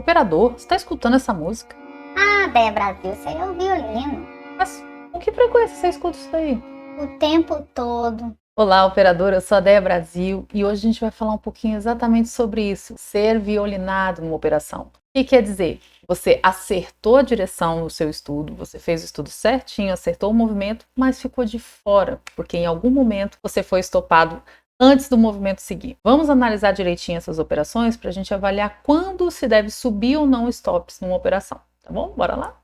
Operador, você está escutando essa música? Ah, Déia Brasil, isso aí é o violino. Mas com que frequência você escuta isso daí? O tempo todo. Olá, operadora, eu sou a Déia Brasil e hoje a gente vai falar um pouquinho exatamente sobre isso, ser violinado numa operação. O que quer dizer? Você acertou a direção no seu estudo, você fez o estudo certinho, acertou o movimento, mas ficou de fora, porque em algum momento você foi estopado antes do movimento seguir. Vamos analisar direitinho essas operações para a gente avaliar quando se deve subir ou não stops numa operação, tá bom? Bora lá?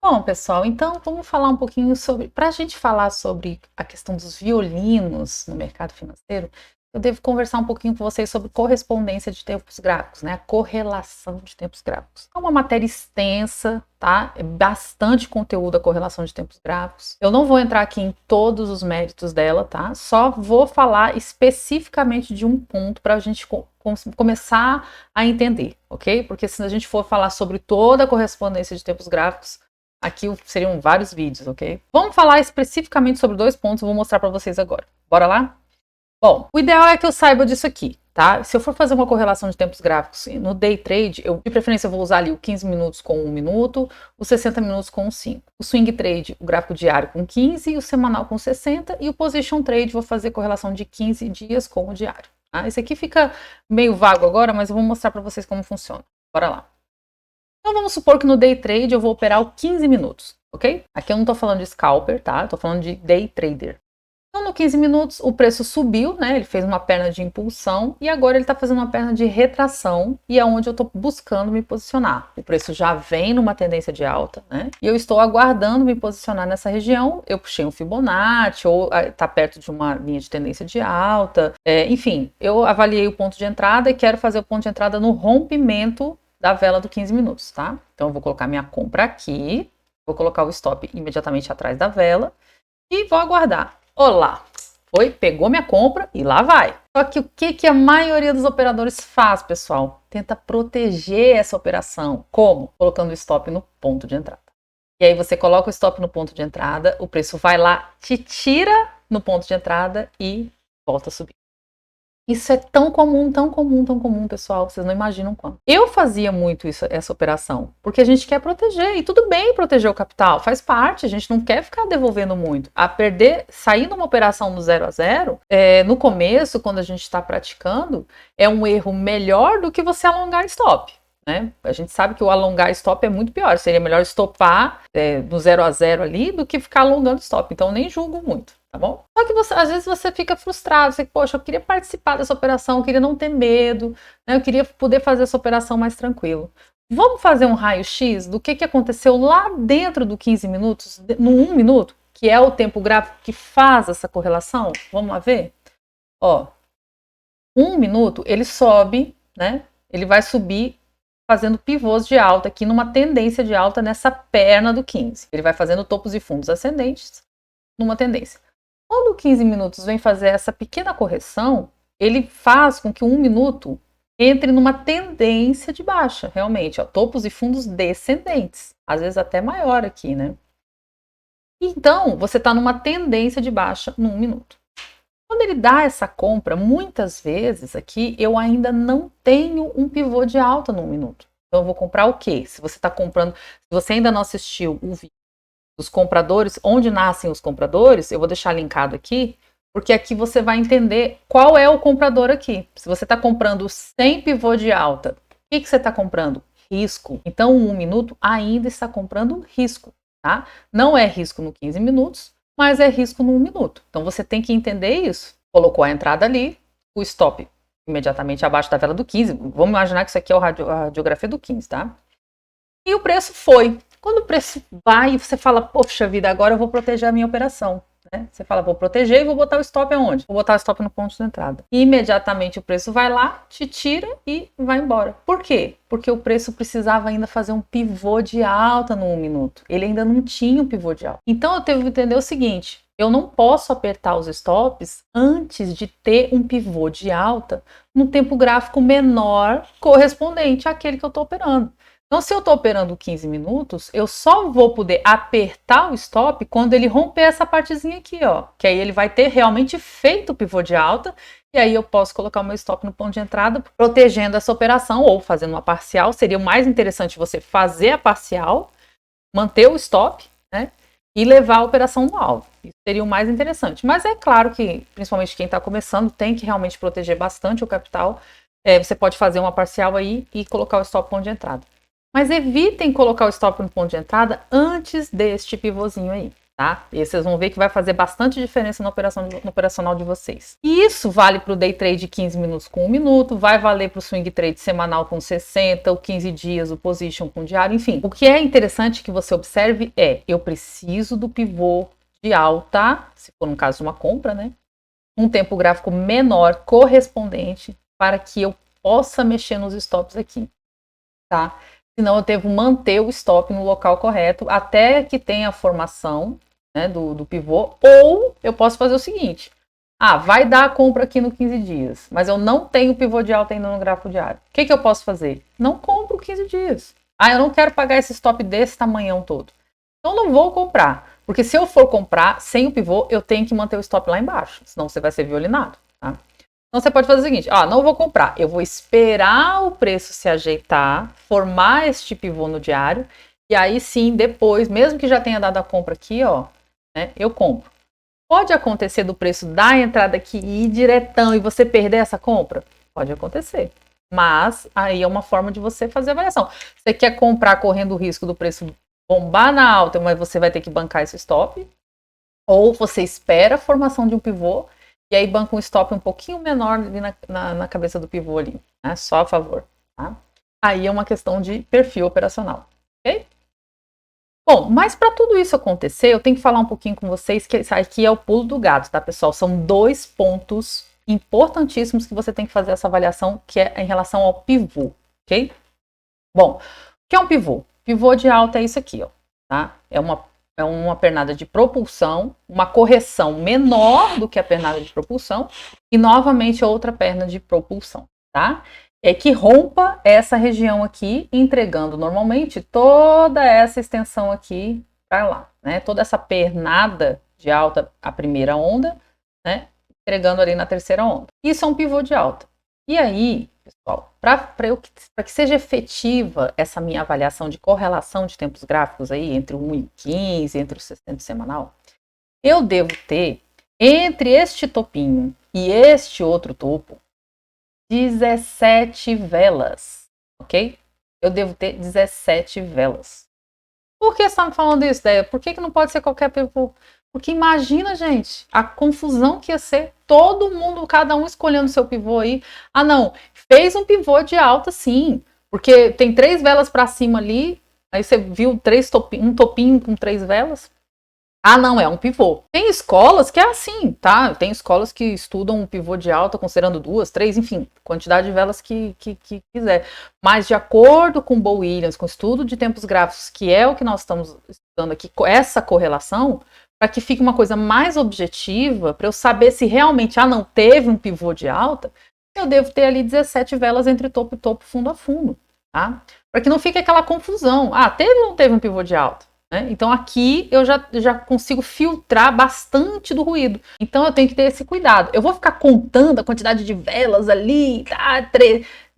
Bom, pessoal, então vamos falar um pouquinho sobre, para a gente falar sobre a questão dos violinos no mercado financeiro, eu devo conversar um pouquinho com vocês sobre correspondência de tempos gráficos, né? A correlação de tempos gráficos. É uma matéria extensa, tá? É bastante conteúdo a correlação de tempos gráficos. Eu não vou entrar aqui em todos os méritos dela, tá? Só vou falar especificamente de um ponto para a gente começar a entender, ok? Porque se a gente for falar sobre toda a correspondência de tempos gráficos, aqui seriam vários vídeos, ok? Vamos falar especificamente sobre dois pontos, eu vou mostrar para vocês agora. Bora lá? Bom, o ideal é que eu saiba disso aqui, tá? Se eu for fazer uma correlação de tempos gráficos no day trade, de preferência eu vou usar ali o 15 minutos com 1 minuto, os 60 minutos com 5. O swing trade, o gráfico diário com 15, o semanal com 60 e o position trade vou fazer correlação de 15 dias com o diário. Tá? Esse aqui fica meio vago agora, mas eu vou mostrar para vocês como funciona. Bora lá. Então vamos supor que no day trade eu vou operar o 15 minutos, ok? Aqui eu não estou falando de scalper, tá? Estou falando de day trader. Então no 15 minutos o preço subiu, né? Ele fez uma perna de impulsão e agora ele está fazendo uma perna de retração e é onde eu estou buscando me posicionar. O preço já vem numa tendência de alta, né? E eu estou aguardando me posicionar nessa região. Eu puxei um Fibonacci ou está perto de uma linha de tendência de alta. Enfim, eu avaliei o ponto de entrada e quero fazer o ponto de entrada no rompimento da vela do 15 minutos, tá? Então eu vou colocar minha compra aqui, vou colocar o stop imediatamente atrás da vela e vou aguardar. Olá, pegou minha compra e lá vai. Só que o que a maioria dos operadores faz, pessoal? Tenta proteger essa operação. Como? Colocando o stop no ponto de entrada. E aí você coloca o stop no ponto de entrada, o preço vai lá, te tira no ponto de entrada e volta a subir. Isso é tão comum, pessoal, vocês não imaginam quanto. Eu fazia muito essa operação, porque a gente quer proteger, e tudo bem proteger o capital, faz parte, a gente não quer ficar devolvendo muito. Sair numa operação do 0 a 0, no começo, quando a gente está praticando, é um erro melhor do que você alongar stop. Né? A gente sabe que o alongar stop é muito pior, seria melhor estopar no 0 a 0 ali do que ficar alongando stop, então nem julgo muito, tá bom? Só que às vezes você fica frustrado, você, poxa, eu queria participar dessa operação, eu queria não ter medo, né? Eu queria poder fazer essa operação mais tranquilo. Vamos fazer um raio-x do que aconteceu lá dentro do 15 minutos, no 1 minuto, que é o tempo gráfico que faz essa correlação? Vamos lá ver? Ó, 1 minuto ele sobe, né? Ele vai subir fazendo pivôs de alta aqui numa tendência de alta nessa perna do 15. Ele vai fazendo topos e fundos ascendentes numa tendência. Quando o 15 minutos vem fazer essa pequena correção, ele faz com que o 1 minuto entre numa tendência de baixa, realmente, ó, topos e fundos descendentes, às vezes até maior aqui, né? Então, você está numa tendência de baixa no 1 minuto. Quando ele dá essa compra, muitas vezes aqui eu ainda não tenho um pivô de alta no 1 minuto. Então eu vou comprar o quê? Se você está comprando, se você ainda não assistiu o vídeo dos compradores, onde nascem os compradores, eu vou deixar linkado aqui, porque aqui você vai entender qual é o comprador aqui. Se você está comprando sem pivô de alta, o que você está comprando? Risco. Então o 1 minuto ainda está comprando risco, tá? Não é risco no 15 minutos, mas é risco no 1 minuto. Então você tem que entender isso. Colocou a entrada ali, o stop imediatamente abaixo da vela do 15. Vamos imaginar que isso aqui é a radiografia do 15, tá? E o preço foi. Quando o preço vai, você fala, poxa vida, agora eu vou proteger a minha operação. Né? Você fala, vou proteger e vou botar o stop aonde? Vou botar o stop no ponto de entrada. E imediatamente o preço vai lá, te tira e vai embora. Por quê? Porque o preço precisava ainda fazer um pivô de alta no 1 minuto. Ele ainda não tinha um pivô de alta. Então eu tenho que entender o seguinte, eu não posso apertar os stops antes de ter um pivô de alta no tempo gráfico menor correspondente àquele que eu estou operando. Então, se eu estou operando 15 minutos, eu só vou poder apertar o stop quando ele romper essa partezinha aqui, ó. Que aí ele vai ter realmente feito o pivô de alta e aí eu posso colocar o meu stop no ponto de entrada, protegendo essa operação, ou fazendo uma parcial. Seria mais interessante você fazer a parcial, manter o stop, né, e levar a operação no alvo. Isso seria o mais interessante. Mas é claro que, principalmente quem está começando, tem que realmente proteger bastante o capital. Você pode fazer uma parcial aí e colocar o stop no ponto de entrada. Mas evitem colocar o stop no ponto de entrada antes deste pivôzinho aí, tá? E vocês vão ver que vai fazer bastante diferença no operacional de vocês. E isso vale para o day trade de 15 minutos com 1 minuto, vai valer para o swing trade semanal com 60, o 15 dias, o position com diário, enfim. O que é interessante que você observe eu preciso do pivô de alta, se for no caso de uma compra, né? Um tempo gráfico menor correspondente para que eu possa mexer nos stops aqui, tá? Senão eu devo manter o stop no local correto até que tenha a formação, né, do pivô. Ou eu posso fazer o seguinte: vai dar a compra aqui no 15 dias, mas eu não tenho pivô de alta ainda no gráfico diário. O que eu posso fazer? Não compro 15 dias. Eu não quero pagar esse stop desse tamanhão todo. Então não vou comprar, porque se eu for comprar sem o pivô, eu tenho que manter o stop lá embaixo, senão você vai ser violinado, tá? Então você pode fazer o seguinte: não vou comprar, eu vou esperar o preço se ajeitar, formar este pivô no diário, e aí sim, depois, mesmo que já tenha dado a compra aqui, né, eu compro. Pode acontecer do preço da entrada aqui e ir diretão e você perder essa compra? Pode acontecer. Mas aí é uma forma de você fazer a avaliação. Você quer comprar correndo o risco do preço bombar na alta, mas você vai ter que bancar esse stop? Ou você espera a formação de um pivô e aí banca um stop um pouquinho menor ali na cabeça do pivô ali, né? Só a favor, tá? Aí é uma questão de perfil operacional, ok? Bom, mas para tudo isso acontecer, eu tenho que falar um pouquinho com vocês que isso aqui é o pulo do gato, tá, pessoal? São 2 pontos importantíssimos que você tem que fazer essa avaliação, que é em relação ao pivô, ok? Bom, o que é um pivô? Pivô de alta é isso aqui, tá? É uma pernada de propulsão, uma correção menor do que a pernada de propulsão e novamente outra perna de propulsão, tá? Que rompa essa região aqui, entregando normalmente toda essa extensão aqui para lá, né? Toda essa pernada de alta, a primeira onda, né? Entregando ali na terceira onda. Isso é um pivô de alta. E aí, pessoal, para que seja efetiva essa minha avaliação de correlação de tempos gráficos aí, entre o 1 e 15, entre o 60 semanal, eu devo ter, entre este topinho e este outro topo, 17 velas, ok? Eu devo ter 17 velas. Por que você está me falando isso, Déia? Por que não pode ser qualquer pivô? Porque imagina, gente, a confusão que ia ser, todo mundo, cada um escolhendo seu pivô aí. Não, fez um pivô de alta sim, porque tem 3 velas para cima ali, aí você viu um topinho com 3 velas. Não, é um pivô. Tem escolas que é assim, tá? Tem escolas que estudam um pivô de alta considerando 2, 3, enfim, quantidade de velas que quiser. Mas de acordo com Bo Williams, com o estudo de tempos gráficos, que é o que nós estamos estudando aqui, essa correlação, para que fique uma coisa mais objetiva, para eu saber se realmente, não teve um pivô de alta, eu devo ter ali 17 velas entre topo e topo, fundo a fundo, tá? Para que não fique aquela confusão. Teve ou não teve um pivô de alta? Né? Então aqui eu já consigo filtrar bastante do ruído. Então eu tenho que ter esse cuidado. Eu vou ficar contando a quantidade de velas ali,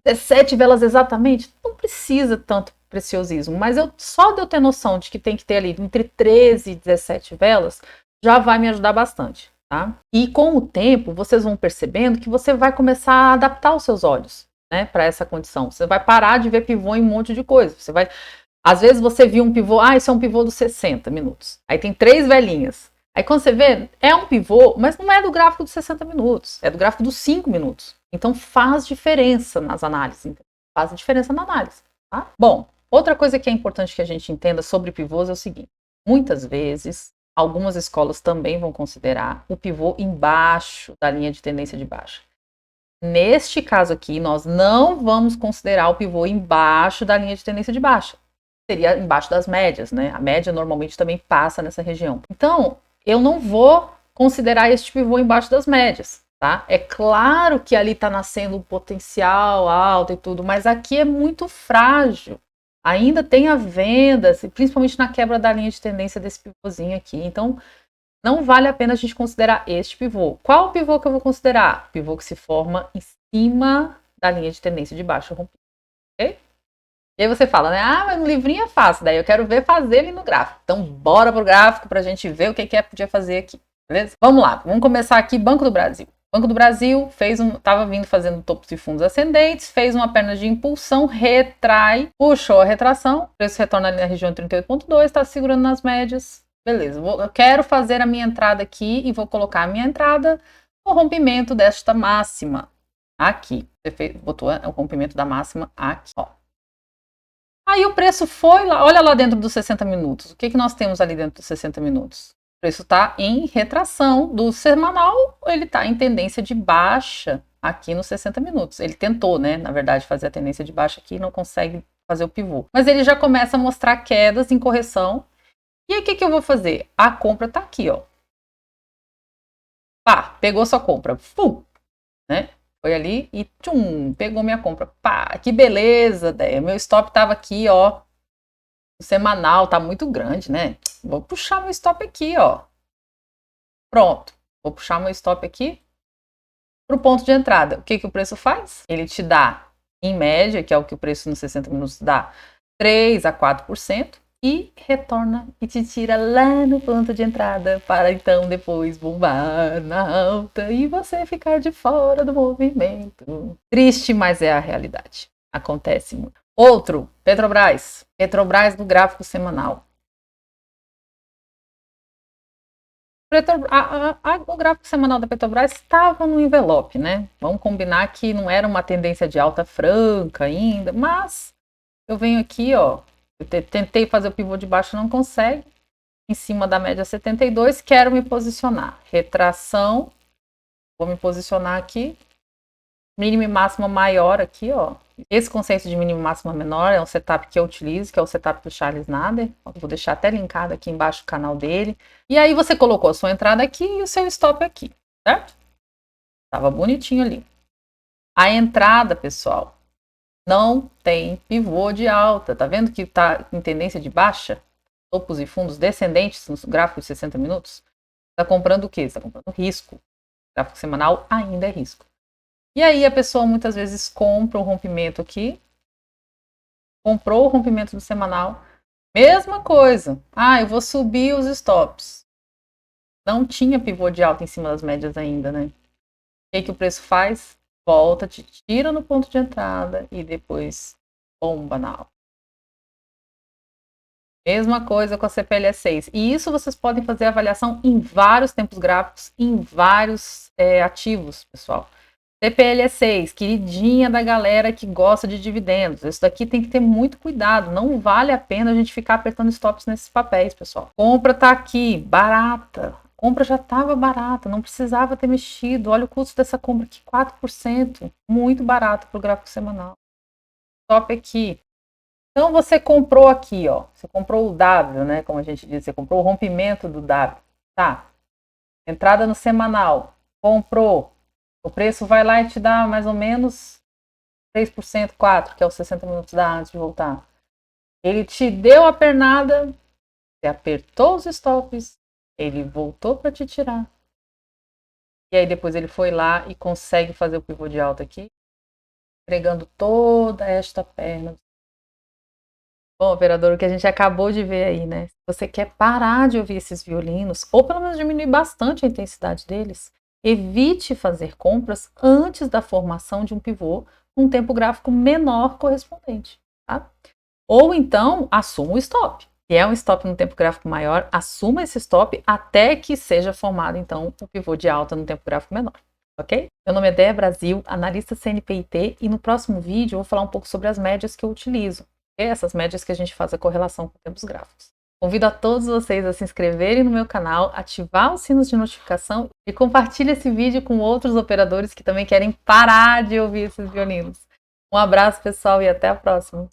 17 velas exatamente? Não precisa tanto preciosismo, mas só de eu ter noção de que tem que ter ali entre 13 e 17 velas, já vai me ajudar bastante, tá? E com o tempo, vocês vão percebendo que você vai começar a adaptar os seus olhos, né, para essa condição. Você vai parar de ver pivô em um monte de coisa. Você vai... Às vezes você viu um pivô, isso é um pivô dos 60 minutos. Aí tem 3 velinhas. Aí quando você vê, é um pivô, mas não é do gráfico dos 60 minutos, é do gráfico dos 5 minutos. Então faz diferença nas análises, faz diferença na análise, tá? Bom, outra coisa que é importante que a gente entenda sobre pivôs é o seguinte: muitas vezes, algumas escolas também vão considerar o pivô embaixo da linha de tendência de baixa. Neste caso aqui, nós não vamos considerar o pivô embaixo da linha de tendência de baixa. Seria embaixo das médias, né? A média normalmente também passa nessa região. Então, eu não vou considerar este pivô embaixo das médias, tá? É claro que ali está nascendo um potencial alto e tudo, mas aqui é muito frágil. Ainda tem a venda, principalmente na quebra da linha de tendência desse pivôzinho aqui. Então, não vale a pena a gente considerar este pivô. Qual o pivô que eu vou considerar? O pivô que se forma em cima da linha de tendência de baixa rompida. Ok? E aí você fala, né? Ah, mas no livrinho é fácil, daí eu quero ver fazer ele no gráfico. Então, bora pro gráfico pra gente ver o que é que podia fazer aqui, beleza? Vamos lá, vamos começar aqui, Banco do Brasil. Banco do Brasil estava vindo fazendo topos e fundos ascendentes, fez uma perna de impulsão, retrai, puxou a retração, o preço retorna ali na região de 38,2, está segurando nas médias. Beleza, eu quero fazer a minha entrada aqui e vou colocar a minha entrada no rompimento desta máxima aqui. Você botou o rompimento da máxima aqui, ó. Aí o preço foi lá, olha lá dentro dos 60 minutos. O que nós temos ali dentro dos 60 minutos? O preço está em retração do semanal, ele está em tendência de baixa aqui nos 60 minutos. Ele tentou, né, na verdade, fazer a tendência de baixa aqui e não consegue fazer o pivô. Mas ele já começa a mostrar quedas em correção. E aí o que eu vou fazer? A compra está aqui, ó. Pá, pegou sua compra. Fum, né? Foi ali e tchum, pegou minha compra. Pá, que beleza, Déia. Meu stop tava aqui, ó. O semanal tá muito grande, né? Vou puxar meu stop aqui, ó. Pronto. Vou puxar meu stop aqui pro ponto de entrada. O que o preço faz? Ele te dá, em média, que é o que o preço nos 60 minutos dá, 3 a 4%. E retorna e te tira lá no ponto de entrada para então depois bombar na alta e você ficar de fora do movimento. Triste, mas é a realidade. Acontece muito. Outro, Petrobras. Petrobras no gráfico semanal. O gráfico semanal da Petrobras estava no envelope, né? Vamos combinar que não era uma tendência de alta franca ainda, mas eu venho aqui, ó. Eu tentei fazer o pivô de baixo, não consegue. Em cima da média 72, quero me posicionar. Retração. Vou me posicionar aqui. Mínima e máxima maior aqui, ó. Esse conceito de mínima e máxima menor é um setup que eu utilizo, que é o setup do Charles Nader. Vou deixar até linkado aqui embaixo o canal dele. E aí você colocou a sua entrada aqui e o seu stop aqui, certo? Tava bonitinho ali. A entrada, pessoal, não tem pivô de alta. Tá vendo que tá em tendência de baixa? Topos e fundos descendentes no gráfico de 60 minutos? Tá comprando o quê? Você tá comprando risco. O gráfico semanal ainda é risco. E aí a pessoa muitas vezes compra o rompimento aqui. Comprou o rompimento do semanal. Mesma coisa. Ah, eu vou subir os stops. Não tinha pivô de alta em cima das médias ainda, né? O que o preço faz? Volta, te tira no ponto de entrada e depois bomba na alta. Mesma coisa com a CPLE6. E isso vocês podem fazer avaliação em vários tempos gráficos, em vários ativos, pessoal. CPLE6, queridinha da galera que gosta de dividendos. Isso daqui tem que ter muito cuidado. Não vale a pena a gente ficar apertando stops nesses papéis, pessoal. Compra tá aqui, barata. Compra já estava barata, não precisava ter mexido. Olha o custo dessa compra aqui, 4%. Muito barato para o gráfico semanal. Top aqui. Então você comprou aqui, ó. Você comprou o W, né? Como a gente diz, você comprou o rompimento do W. Tá. Entrada no semanal. Comprou. O preço vai lá e te dá mais ou menos 3%, 4%, que é os 60 minutos da antes de voltar. Ele te deu a pernada, você apertou os stops, ele voltou para te tirar. E aí depois ele foi lá e consegue fazer o pivô de alta aqui, pregando toda esta perna. Bom, operador, o que a gente acabou de ver aí, né? Se você quer parar de ouvir esses violinos, ou pelo menos diminuir bastante a intensidade deles, evite fazer compras antes da formação de um pivô com um tempo gráfico menor correspondente, tá? Ou então, assuma o stop. Se é um stop no tempo gráfico maior, assuma esse stop até que seja formado, então, o pivô de alta no tempo gráfico menor, ok? Meu nome é Déia Brasil, analista CNPIT, e no próximo vídeo eu vou falar um pouco sobre as médias que eu utilizo. Essas médias que a gente faz a correlação com tempos gráficos. Convido a todos vocês a se inscreverem no meu canal, ativar os sinos de notificação e compartilhe esse vídeo com outros operadores que também querem parar de ouvir esses violinos. Um abraço, pessoal, e até a próxima!